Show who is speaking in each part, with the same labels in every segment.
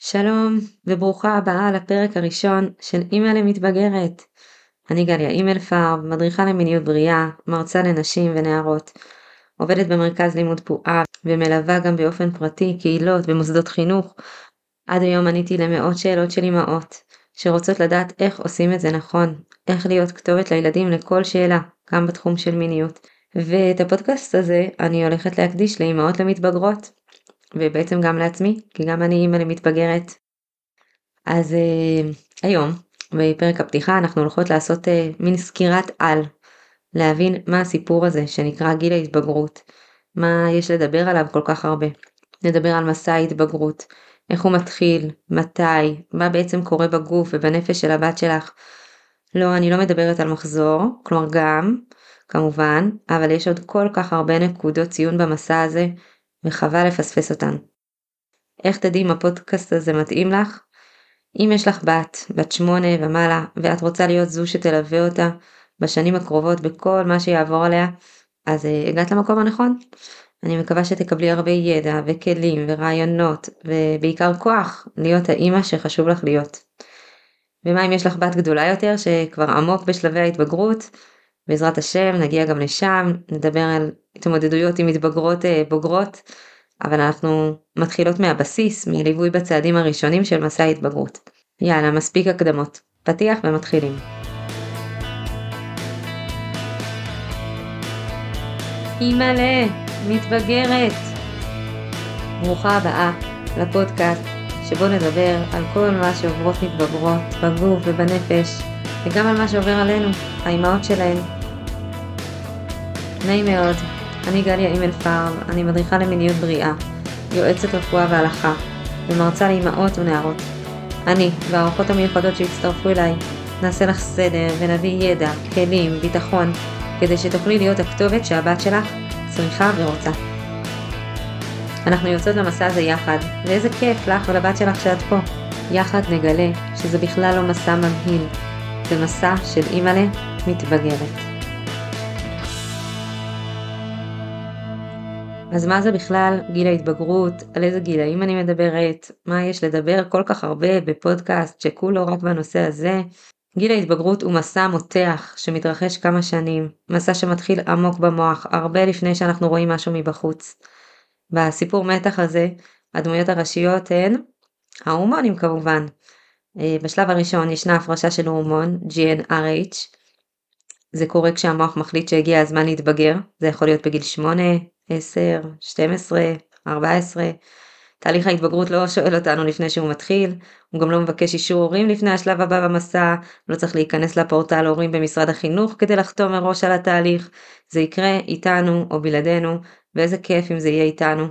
Speaker 1: שלום וברוכה הבאה לפרק הראשון של אימא למתבגרת. אני גליה אימלפרב, מדריכה למיניות בריאה, מרצה לנשים ונערות. עובדת במרכז לימוד פועה ומלווה גם באופן פרטי קהילות ומוסדות חינוך. עד היום עניתי למאות שאלות של אמהות שרוצות לדעת איך עושים את זה נכון, איך להיות כתובת לילדים לכל שאלה, גם בתחום של מיניות. ואת הפודקאסט הזה אני הולכת להקדיש לאמהות למתבגרות. ובעצם גם לעצמי, כי גם אני אימא למתבגרת. אז היום, בפרק הפתיחה, אנחנו הולכות לעשות מין סקירת על, להבין מה הסיפור הזה שנקרא גיל ההתבגרות, מה יש לדבר עליו כל כך הרבה. נדבר על מסע ההתבגרות, איך הוא מתחיל, מתי, מה בעצם קורה בגוף ובנפש של הבת שלך. לא, אני לא מדברת על מחזור, כלומר גם, כמובן, אבל יש עוד כל כך הרבה נקודות ציון במסע הזה, וחבל לפספס אותן. איך תדעי אם הפודקאסט הזה מתאים לך? אם יש לך בת 8 ומעלה, ואת רוצה להיות זו שתלווה אותה בשנים הקרובות בכל מה שיעבור עליה, אז הגעת למקום הנכון. אני מקווה שתקבלי הרבה ידע וכלים ורעיונות, ובעיקר כוח להיות האימא שחשוב לך להיות. ומה אם יש לך בת גדולה יותר שכבר עמוק בשלבי ההתבגרות? בעזרת השם נגיע גם לשם, נדבר על התמודדויות עם מתבגרות בוגרות, אבל אנחנו מתחילות מהבסיס, מליווי בצעדים הראשונים של מסע ההתבגרות. יאללה, מספיק הקדמות. פתיח ומתחילים. אימא'לה, מתבגרת. ברוכה הבאה לפודקאסט שבו נדבר על כל מה שעוברות מתבגרות בגוף ובנפש, וגם על מה שעובר עלינו, האימהות שלהן. נעים מאוד, אני גליה אימלפרב, אני מדריכה למיניות בריאה, יועצת רפואה והלכה, ומרצה לאימהות ונערות. אני והאורחות המיוחדות שהצטרפו אליי נעשה לך סדר ונביא ידע, כלים, ביטחון, כדי שתוכלי להיות הכתובת שהבת שלך צריכה ורוצה. אנחנו יוצאות למסע הזה יחד, ואיזה כיף לך ולבת שלך שאת פה. יחד נגלה שזה בכלל לא מסע מבהיל, זה מסע של אימא'לה מתבגרת. אז מה זה בכלל גיל ההתבגרות? על איזה גילאים אני מדברת? מה יש לדבר כל כך הרבה בפודקאסט שכולו רק בנושא הזה? גיל ההתבגרות הוא מסע מותח שמתרחש כמה שנים, מסע שמתחיל עמוק במוח, הרבה לפני שאנחנו רואים משהו מבחוץ. בסיפור מתח הזה, הדמויות הראשיות הן ההורמונים כמובן. בשלב הראשון ישנה הפרשה של הורמון GnRH. זה קורה כשהמוח מחליט שהגיע הזמן להתבגר, זה יכול להיות בגיל 8, 10, 12, 14. תהליך ההתבגרות לא שואל אותנו לפני שהוא מתחיל, הוא גם לא מבקש אישור הורים לפני השלב הבא במסע, לא צריך להיכנס לפורטל הורים במשרד החינוך כדי לחתום מראש על התהליך, זה יקרה איתנו או בלעדינו, ואיזה כיף אם זה יהיה איתנו,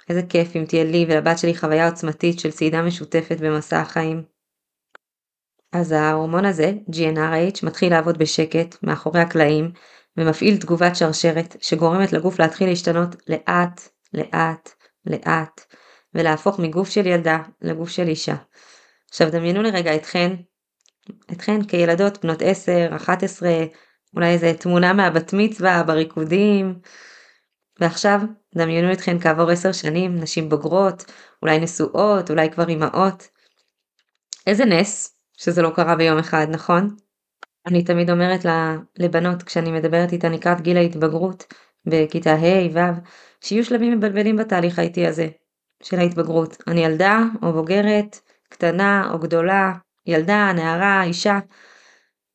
Speaker 1: איזה כיף אם תהיה לי ולבת שלי חוויה עוצמתית של צעידה משותפת במסע החיים. אז ההורמון הזה, GnRH, מתחיל לעבוד בשקט מאחורי הקלעים, ומפעיל תגובת שרשרת שגורמת לגוף להתחיל להשתנות לאט, לאט, לאט, ולהפוך מגוף של ילדה לגוף של אישה. עכשיו דמיינו לרגע אתכן כילדות בנות 10, 11, אולי איזה תמונה מהבת מצווה בריקודים, ועכשיו דמיינו אתכן כעבור 10 שנים, נשים בוגרות, אולי נשואות, אולי כבר אימהות. איזה נס שזה לא קרה ביום אחד, נכון? אני תמיד אומרת לבנות כשאני מדברת איתן לקראת גיל ההתבגרות בכיתה ה' ו', שיהיו שלבים מבלבלים בתהליך האיטי הזה של ההתבגרות. אני ילדה או בוגרת, קטנה או גדולה, ילדה, נערה, אישה,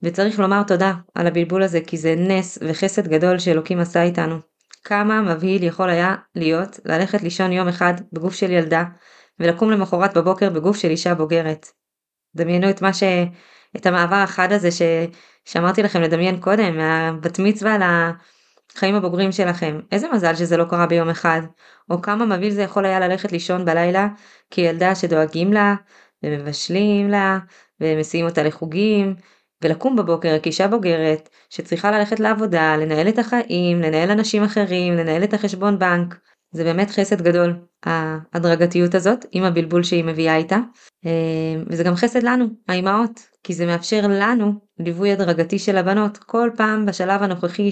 Speaker 1: וצריך לומר תודה על הבלבול הזה, כי זה נס וחסד גדול שאלוקים עשה איתנו. כמה מבהיל יכול היה להיות ללכת לישון יום אחד בגוף של ילדה, ולקום למחרת בבוקר בגוף של אישה בוגרת. דמיינו את המעבר החד הזה שאמרתי לכם לדמיין קודם, מהבת מצווה לחיים הבוגרים שלכם. איזה מזל שזה לא קרה ביום אחד, או כמה מבהיל זה יכול היה ללכת לישון בלילה, כילדה שדואגים לה, ומבשלים לה, ומסיעים אותה לחוגים, ולקום בבוקר כאישה בוגרת, שצריכה ללכת לעבודה, לנהל את החיים, לנהל אנשים אחרים, לנהל את החשבון בנק. זה באמת חסד גדול, ההדרגתיות הזאת, עם הבלבול שהיא מביאה איתה, וזה גם חסד לנו, האימהות, כי זה מאפשר לנו ליווי הדרגתי של הבנות, כל פעם בשלב הנוכחי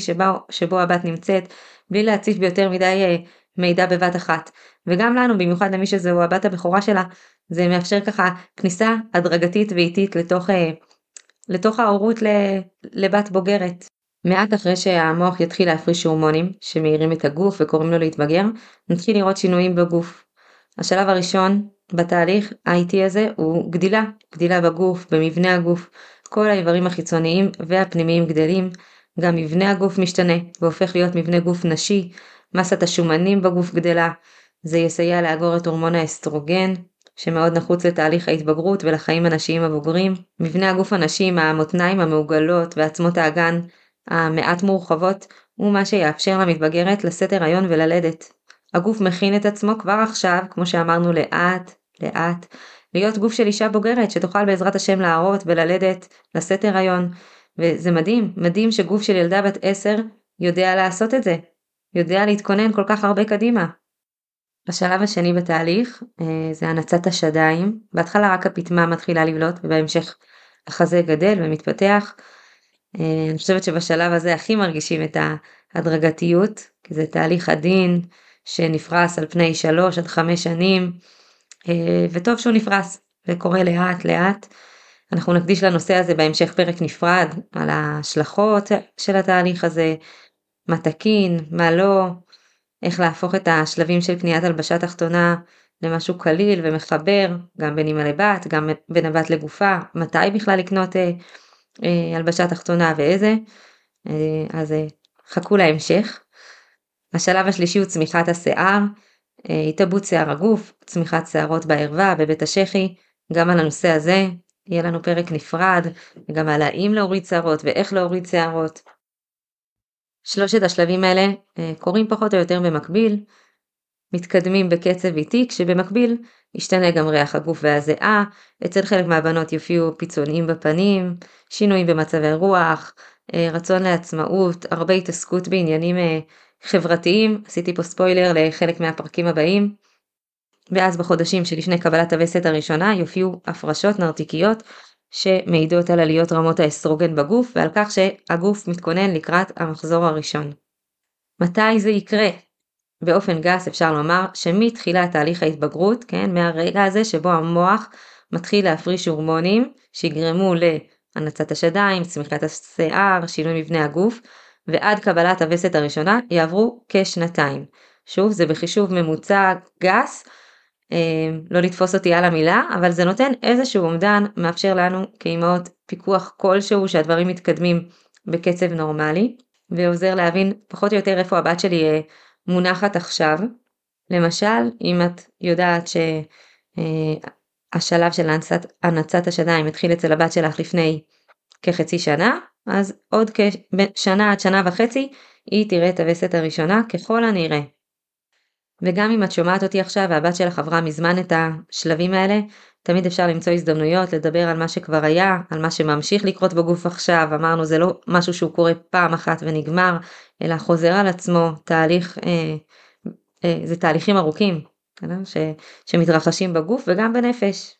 Speaker 1: שבו הבת נמצאת, בלי להציף ביותר מדי מידע בבת אחת, וגם לנו, במיוחד למי שזהו הבת הבכורה שלה, זה מאפשר ככה כניסה הדרגתית ואיטית לתוך ההורות לבת בוגרת. מעט אחרי שהמוח יתחיל להפריש הורמונים שמאירים את הגוף וקוראים לו להתבגר, נתחיל לראות שינויים בגוף. השלב הראשון בתהליך האיטי הזה הוא גדילה בגוף, במבנה הגוף. כל האיברים החיצוניים והפנימיים גדלים, גם מבנה הגוף משתנה והופך להיות מבנה גוף נשי, מסת השומנים בגוף גדלה, זה יסייע לאגור את הורמון האסטרוגן, שמאוד נחוץ לתהליך ההתבגרות ולחיים הנשיים הבוגרים. מבנה הגוף הנשי, המותניים המעוגלות ועצמות האגן המעט מורחבות, הוא מה שיאפשר למתבגרת לשאת הריון וללדת. הגוף מכין את עצמו כבר עכשיו, כמו שאמרנו, לאט, להיות גוף של אישה בוגרת שתוכל בעזרת השם להרות וללדת, לשאת הריון. וזה מדהים שגוף של ילדה בת 10 יודע לעשות את זה, יודע להתכונן כל כך הרבה קדימה. השלב השני בתהליך זה הנצת השדיים. בהתחלה רק הפטמה מתחילה לבלוט ובהמשך החזה גדל ומתפתח. אני חושבת שבשלב הזה הכי מרגישים את ההדרגתיות, כי זה תהליך עדין שנפרס על פני 3 עד 5 שנים, וטוב שהוא נפרס וקורה לאט. אנחנו נקדיש לנושא הזה בהמשך פרק נפרד על ההשלכות של התהליך הזה, מה תקין, מה לא, איך להפוך את השלבים של קניית הלבשה תחתונה למשהו קליל ומחבר, גם בין אמא לבת, גם בין הבת לגופה, מתי בכלל לקנות הלבשה תחתונה ואיזה, אז חכו להמשך. השלב השלישי הוא צמיחת השיער, התאבות שיער הגוף, צמיחת שערות בערווה, בבית השחי. גם על הנושא הזה יהיה לנו פרק נפרד, וגם על האם להוריד שערות ואיך להוריד שערות. שלושת השלבים האלה קורים פחות או יותר במקביל, מתקדמים בקצב איטי, כשבמקביל ישתנה גם ריח הגוף והזיעה, אצל חלק מהבנות יופיעו פיצוניים בפנים, שינויים במצבי רוח, רצון לעצמאות, הרבה התעסקות בעניינים חברתיים, עשיתי פה ספוילר לחלק מהפרקים הבאים, ואז בחודשים שלפני קבלת הווסת הראשונה יופיעו הפרשות נרתיקיות שמעידות על עליות רמות האסטרוגן בגוף ועל כך שהגוף מתכונן לקראת המחזור הראשון. מתי זה יקרה? באופן גס אפשר לומר שמתחילת תהליך ההתבגרות, כן, מהרגע הזה שבו המוח מתחיל להפריש הורמונים שיגרמו להנצת השדיים, צמיחת השיער, שינוי מבנה הגוף, ועד קבלת הווסת הראשונה יעברו כשנתיים. שוב, זה בחישוב ממוצע גס, לא לתפוס אותי על המילה, אבל זה נותן איזשהו אומדן, מאפשר לנו כאימהות פיקוח כלשהו שהדברים מתקדמים בקצב נורמלי, ועוזר להבין פחות או יותר איפה הבת שלי מונחת עכשיו. למשל, אם את יודעת שהשלב של הנצת השדיים התחיל אצל הבת שלך לפני כחצי שנה, אז עוד כשנה עד שנה וחצי היא תראה את הווסת הראשונה ככל הנראה. וגם אם את שומעת אותי עכשיו והבת שלך עברה מזמן את השלבים האלה, תמיד אפשר למצוא הזדמנויות לדבר על מה שכבר היה, על מה שממשיך לקרות בגוף עכשיו. אמרנו, זה לא משהו שהוא קורה פעם אחת ונגמר, אלא חוזר על עצמו, זה תהליכים ארוכים, שמתרחשים בגוף וגם בנפש.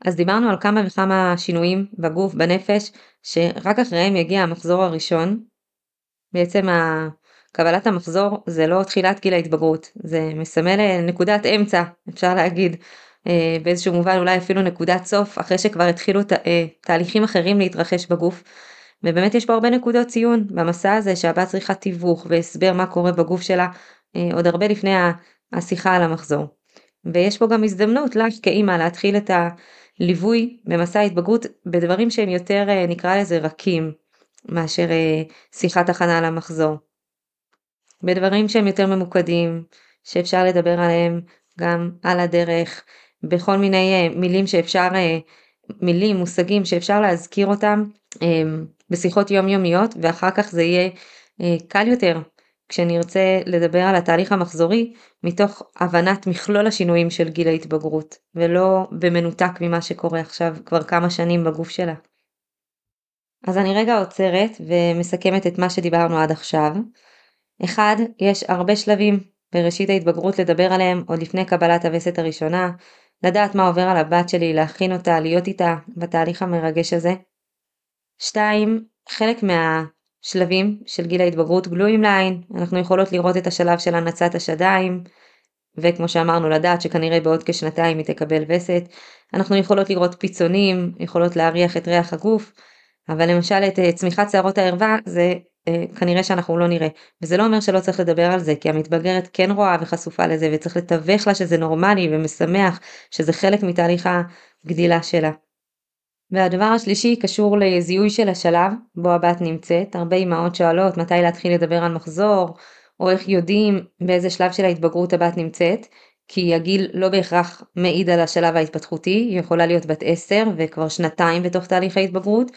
Speaker 1: אז דיברנו על כמה וכמה שינויים בגוף, בנפש, שרק אחריהם יגיע המחזור הראשון. בעצם קבלת המחזור זה לא תחילת גיל ההתבגרות, זה מסמל נקודת אמצע, אפשר להגיד, באיזשהו מובן אולי אפילו נקודת סוף, אחרי שכבר התחילו תהליכים אחרים להתרחש בגוף, ובאמת יש פה הרבה נקודות ציון במסע הזה, שהבת צריכה תיווך והסבר מה קורה בגוף שלה, עוד הרבה לפני השיחה על המחזור. ויש פה גם הזדמנות לך כאימא להתחיל את הליווי במסע ההתבגרות, בדברים שהם יותר נקרא לזה רכים, מאשר שיחת הכנה על המחזור. בדברים שהם יותר ממוקדים, שאפשר לדבר עליהם גם על הדרך, בכל מיני מילים, מושגים שאפשר להזכיר אותם בשיחות יומיומיות, ואחר כך זה יהיה קל יותר כשנרצה לדבר על התהליך המחזורי, מתוך הבנת מכלול השינויים של גיל ההתבגרות, ולא במנותק ממה שקורה עכשיו כבר כמה שנים בגוף שלה. אז אני רגע עוצרת ומסכמת את מה שדיברנו עד עכשיו. 1. יש הרבה שלבים בראשית ההתבגרות לדבר עליהם עוד לפני קבלת הווסת הראשונה, לדעת מה עובר על הבת שלי, להכין אותה, להיות איתה בתהליך המרגש הזה. 2. חלק מהשלבים של גיל ההתבגרות גלויים לעין, אנחנו יכולות לראות את השלב של הנצת השדיים, וכמו שאמרנו לדעת שכנראה בעוד כשנתיים היא תקבל וסת. אנחנו יכולות לראות פיצונים, יכולות להריח את ריח הגוף, אבל למשל את צמיחת שערות הערווה זה כנראה שאנחנו לא נראה, וזה לא אומר שלא צריך לדבר על זה, כי המתבגרת כן רואה וחשופה לזה, וצריך לתווך לה שזה נורמלי ומשמח, שזה חלק מתהליך הגדילה שלה. והדבר השלישי קשור לזיהוי של השלב בו הבת נמצאת. הרבה אמהות שואלות מתי להתחיל לדבר על מחזור, או איך יודעים באיזה שלב של ההתבגרות הבת נמצאת, כי הגיל לא בהכרח מעיד על השלב ההתפתחותי. היא יכולה להיות בת 10 וכבר שנתיים בתוך תהליך ההתבגרות,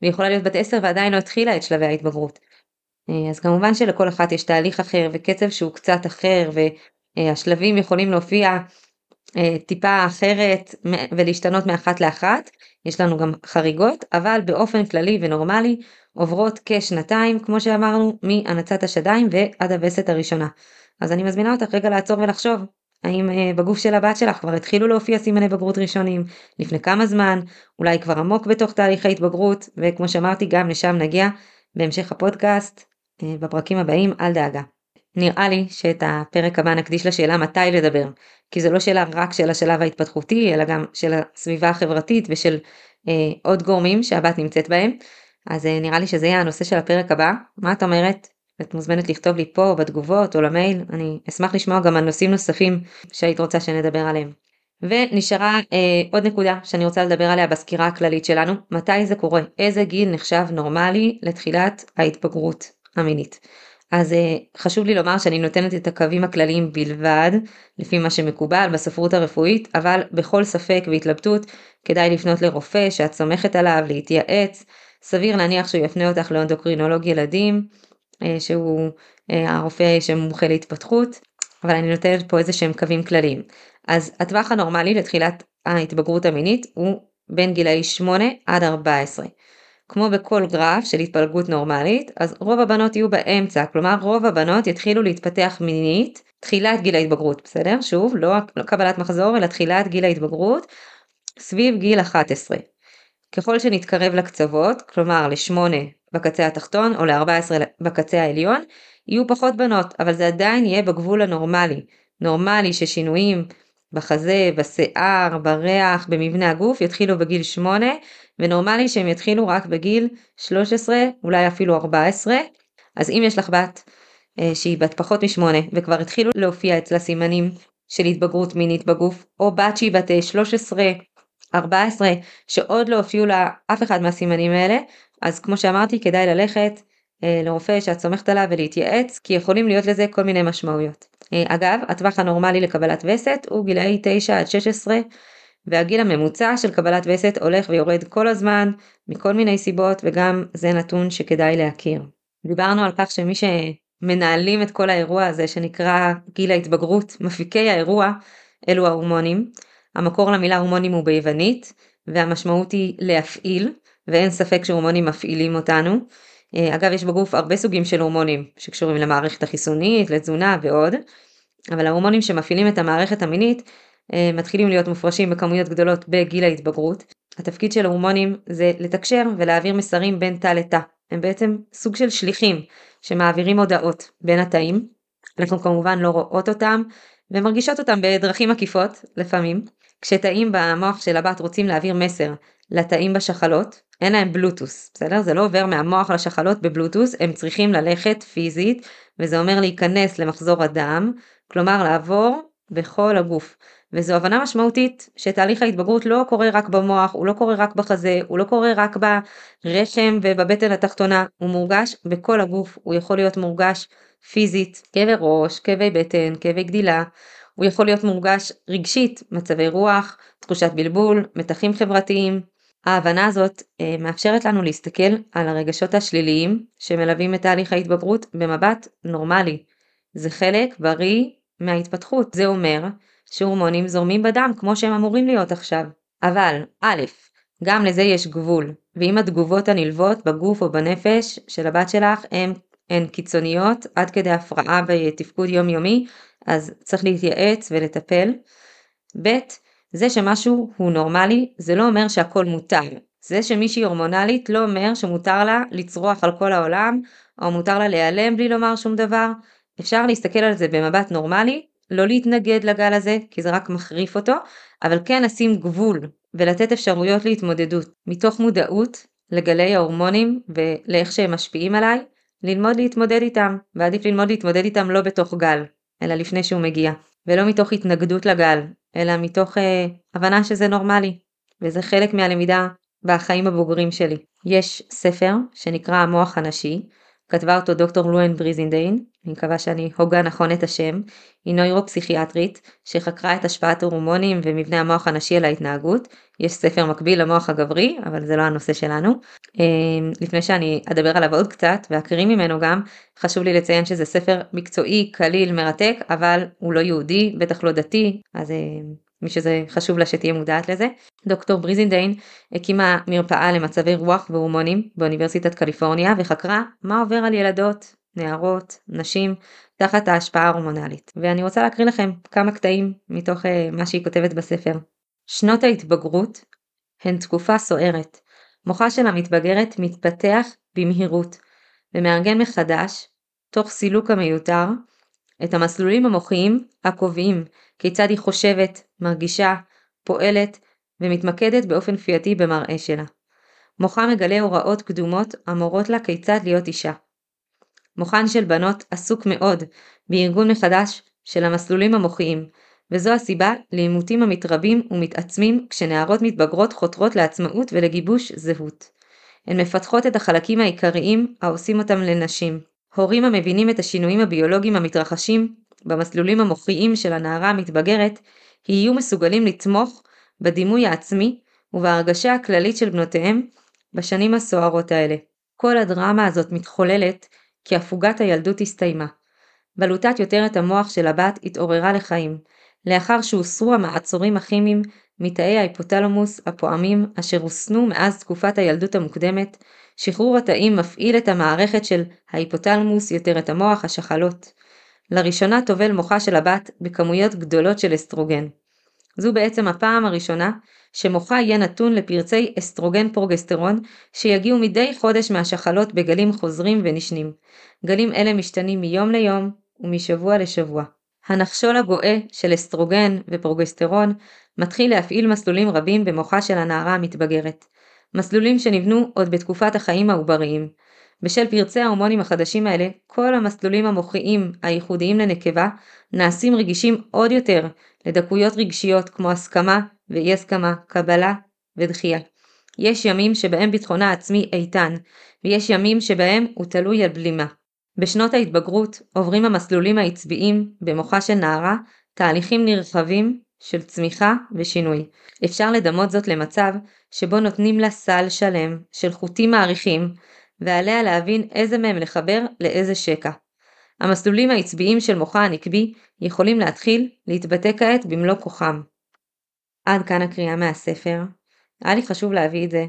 Speaker 1: והיא יכולה להיות בת 10 ועדיין לא התחילה את שלבי ההתבגרות. אז כמובן שלכל אחת יש תהליך אחר וקצב שהוא קצת אחר, והשלבים יכולים להופיע טיפה אחרת ולהשתנות מאחת לאחת. יש לנו גם חריגות, אבל באופן כללי ונורמלי עוברות כשנתיים, כמו שאמרנו, מהנצת השדיים ועד הווסת הראשונה. אז אני מזמינה אותך רגע לעצור ולחשוב, האם בגוף של הבת שלך כבר התחילו להופיע סימני בגרות ראשונים, לפני כמה זמן, אולי כבר עמוק בתוך תהליך ההתבגרות, וכמו שאמרתי גם לשם נגיע בהמשך הפודקאסט, בפרקים הבאים, אל דאגה. נראה לי שאת הפרק הבא נקדיש לשאלה מתי לדבר, כי זה לא שאלה רק של השלב ההתפתחותי, אלא גם של הסביבה החברתית ושל עוד גורמים שהבת נמצאת בהם. אז נראה לי שזה יהיה הנושא של הפרק הבא. מה את אומרת? את מוזמנת לכתוב לי פה בתגובות או למייל, אני אשמח לשמוע גם על נושאים נוספים שהיית רוצה שנדבר עליהם. ונשארה עוד נקודה שאני רוצה לדבר עליה בסקירה הכללית שלנו, מתי זה קורה, איזה גיל נחשב נורמלי לתחילת ההתבגרות המינית. אז חשוב לי לומר שאני נותנת את הקווים הכלליים בלבד, לפי מה שמקובל בספרות הרפואית, אבל בכל ספק והתלבטות כדאי לפנות לרופא שאת סומכת עליו, להתייעץ. סביר להניח שהוא יפנה אותך לאנדוקרינולוג ילדים, שהוא הרופא שמומחה להתפתחות, אבל אני נותנת פה איזה שהם קווים כלליים. אז הטווח הנורמלי לתחילת ההתבגרות המינית הוא בין גילאי 8 עד 14. כמו בכל גרף של התפלגות נורמלית, אז רוב הבנות יהיו באמצע, כלומר רוב הבנות יתחילו להתפתח מינית, תחילת גיל ההתבגרות, בסדר? שוב, לא קבלת מחזור, אלא תחילת גיל ההתבגרות, סביב גיל 11. ככל שנתקרב לקצוות, כלומר ל8 בקצה התחתון או ל14 בקצה העליון, יהיו פחות בנות, אבל זה עדיין יהיה בגבול הנורמלי. נורמלי ששינויים בחזה, בשיער, בריח, במבנה הגוף יתחילו בגיל 8, ונורמלי שהם יתחילו רק בגיל 13, אולי אפילו 14. אז אם יש לך בת שהיא בת פחות מ8 וכבר התחילו להופיע אצלה סימנים של התבגרות מינית בגוף, או בת שהיא בת 13, 14 שעוד לא הופיעו לה אף אחד מהסימנים האלה, אז כמו שאמרתי כדאי ללכת לרופא שאת סומכת עליו ולהתייעץ, כי יכולים להיות לזה כל מיני משמעויות. אגב, הטווח הנורמלי לקבלת וסת הוא גילאי 9 עד 16, והגיל הממוצע של קבלת וסת הולך ויורד כל הזמן, מכל מיני סיבות, וגם זה נתון שכדאי להכיר. דיברנו על כך שמי שמנהלים את כל האירוע הזה שנקרא גיל ההתבגרות, מפיקי האירוע, אלו ההורמונים. המקור למילה הורמונים הוא ביוונית, והמשמעות היא להפעיל, ואין ספק שהורמונים מפעילים אותנו. אגב, יש בגוף הרבה סוגים של הורמונים שקשורים למערכת החיסונית, לתזונה ועוד, אבל ההורמונים שמפעילים את המערכת המינית מתחילים להיות מופרשים בכמויות גדולות בגיל ההתבגרות. התפקיד של ההורמונים זה לתקשר ולהעביר מסרים בין תא לתא. הם בעצם סוג של שליחים שמעבירים הודעות בין התאים. אנחנו כמובן לא רואות אותם ומרגישות אותם בדרכים עקיפות לפעמים. כשתאים במוח של הבת רוצים להעביר מסר לתאים בשחלות, אין להם בלוטוס, בסדר? זה לא עובר מהמוח לשחלות בבלוטוס, הם צריכים ללכת פיזית, וזה אומר להיכנס למחזור הדם, כלומר לעבור בכל הגוף. וזו הבנה משמעותית שתהליך ההתבגרות לא קורה רק במוח, הוא לא קורה רק בחזה, הוא לא קורה רק ברחם ובבטן התחתונה, הוא מורגש בכל הגוף, הוא יכול להיות מורגש פיזית, כאבי ראש, כאבי בטן, כאבי גדילה, הוא יכול להיות מורגש רגשית, מצבי רוח, תחושת בלבול, מתחים חברתיים. ההבנה הזאת מאפשרת לנו להסתכל על הרגשות השליליים שמלווים את תהליך ההתבגרות במבט נורמלי. זה חלק בריא מההתפתחות. זה אומר שהורמונים זורמים בדם כמו שהם אמורים להיות עכשיו. אבל א', גם לזה יש גבול, ואם התגובות הנלוות בגוף או בנפש של הבת שלך הן קיצוניות עד כדי הפרעה בתפקוד יומיומי, אז צריך להתייעץ ולטפל. ב', זה שמשהו הוא נורמלי, זה לא אומר שהכל מותר. זה שמישהי הורמונלית לא אומר שמותר לה לצרוח על כל העולם, או מותר לה להיעלם בלי לומר שום דבר. אפשר להסתכל על זה במבט נורמלי, לא להתנגד לגל הזה, כי זה רק מחריף אותו, אבל כן לשים גבול ולתת אפשרויות להתמודדות, מתוך מודעות לגלי ההורמונים ולאיך שהם משפיעים עליי, ללמוד להתמודד איתם, ועדיף ללמוד להתמודד איתם לא בתוך גל, אלא לפני שהוא מגיע, ולא מתוך התנגדות לגל, אלא מתוך הבנה שזה נורמלי, וזה חלק מהלמידה בחיים הבוגרים שלי. יש ספר שנקרא המוח הנשי, כתבה אותו דוקטור לואן בריזינדיין, אני מקווה שאני הוגה נכון את השם, היא נוירופסיכיאטרית שחקרה את השפעת הורמונים ומבנה המוח הנשי על ההתנהגות. יש ספר מקביל למוח הגברי, אבל זה לא הנושא שלנו. לפני שאני אדבר עליו עוד קצת ואקריא ממנו גם, חשוב לי לציין שזה ספר מקצועי, קליל, מרתק, אבל הוא לא יהודי, בטח לא דתי, אז מי שזה חשוב לה שתהיה מודעת לזה. דוקטור בריזינדיין הקימה מרפאה למצבי רוח והורמונים באוניברסיטת קליפורניה, וחקרה מה עובר על ילדות, נערות, נשים, תחת ההשפעה ההורמונלית. ואני רוצה להקריא לכם כמה קטעים מתוך מה שהיא כותבת בספר. שנות ההתבגרות הן תקופה סוערת. מוחה של המתבגרת מתפתח במהירות, ומארגן מחדש, תוך סילוק המיותר, את המסלולים המוחיים הקובעים כיצד היא חושבת, מרגישה, פועלת ומתמקדת באופן כפייתי במראה שלה. מוחה מגלה הוראות קדומות המורות לה כיצד להיות אישה. מוחן של בנות עסוק מאוד בארגון מחדש של המסלולים המוחיים, וזו הסיבה לעימותים המתרבים ומתעצמים כשנערות מתבגרות חותרות לעצמאות ולגיבוש זהות. הן מפתחות את החלקים העיקריים העושים אותם לנשים. הורים המבינים את השינויים הביולוגיים המתרחשים במסלולים המוחיים של הנערה המתבגרת, יהיו מסוגלים לתמוך בדימוי העצמי ובהרגשה הכללית של בנותיהם בשנים הסוערות האלה. כל הדרמה הזאת מתחוללת כי הפוגת הילדות הסתיימה. בלוטת יותרת המוח של הבת התעוררה לחיים, לאחר שהוסרו המעצורים הכימיים מתאי ההיפותלמוס הפועמים אשר הוסנו מאז תקופת הילדות המוקדמת. שחרור התאים מפעיל את המערכת של ההיפותלמוס יותרת המוח השחלות. לראשונה טובל מוחה של הבת בכמויות גדולות של אסטרוגן. זו בעצם הפעם הראשונה שמוחה יהיה נתון לפרצי אסטרוגן פרוגסטרון שיגיעו מדי חודש מהשחלות בגלים חוזרים ונשנים. גלים אלה משתנים מיום ליום ומשבוע לשבוע. הנחשול הגואה של אסטרוגן ופרוגסטרון מתחיל להפעיל מסלולים רבים במוחה של הנערה המתבגרת. מסלולים שנבנו עוד בתקופת החיים העובריים. בשל פרצי ההורמונים החדשים האלה, כל המסלולים המוחיים הייחודיים לנקבה נעשים רגישים עוד יותר לדקויות רגשיות כמו הסכמה ואי הסכמה, קבלה ודחייה. יש ימים שבהם ביטחונה העצמי איתן, ויש ימים שבהם הוא תלוי על בלימה. בשנות ההתבגרות עוברים המסלולים העצביים במוחה של נערה תהליכים נרחבים של צמיחה ושינוי. אפשר לדמות זאת למצב שבו נותנים לה סל שלם של חוטים מעריכים, ועליה להבין איזה מהם לחבר לאיזה שקע. המסלולים העצביים של מוחה הנקבי יכולים להתחיל להתבטא כעת במלוא כוחם. עד כאן הקריאה מהספר. היה לי חשוב להביא את זה,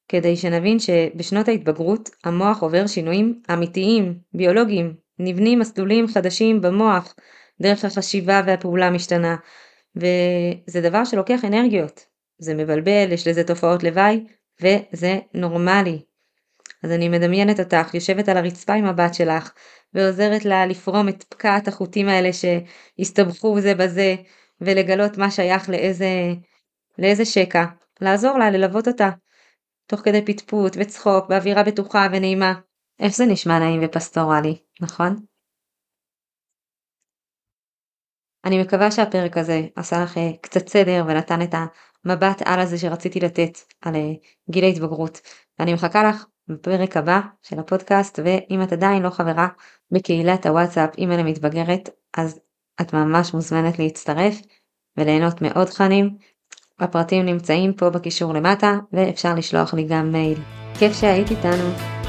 Speaker 1: כדי שנבין שבשנות ההתבגרות המוח עובר שינויים אמיתיים, ביולוגיים, נבנים מסלולים חדשים במוח, דרך החשיבה והפעולה משתנה, וזה דבר שלוקח אנרגיות. זה מבלבל, יש לזה תופעות לוואי, וזה נורמלי. אז אני מדמיינת אותך, יושבת על הרצפה עם הבת שלך, ועוזרת לה לפרום את פקעת החוטים האלה שהסתבכו זה בזה, ולגלות מה שייך לאיזה שקע. לעזור לה, ללוות אותה, תוך כדי פטפוט וצחוק, באווירה בטוחה ונעימה. איך זה נשמע נעים ופסטורלי, נכון? אני מקווה שהפרק הזה עשה לך קצת סדר ונתן את המבט על הזה שרציתי לתת על גיל ההתבגרות. ואני מחכה לך בפרק הבא של הפודקאסט, ואם את עדיין לא חברה בקהילת הוואטסאפ אימא למתבגרת, אז את ממש מוזמנת להצטרף וליהנות מעוד תכנים. הפרטים נמצאים פה בקישור למטה, ואפשר לשלוח לי גם מייל. כיף שהיית איתנו.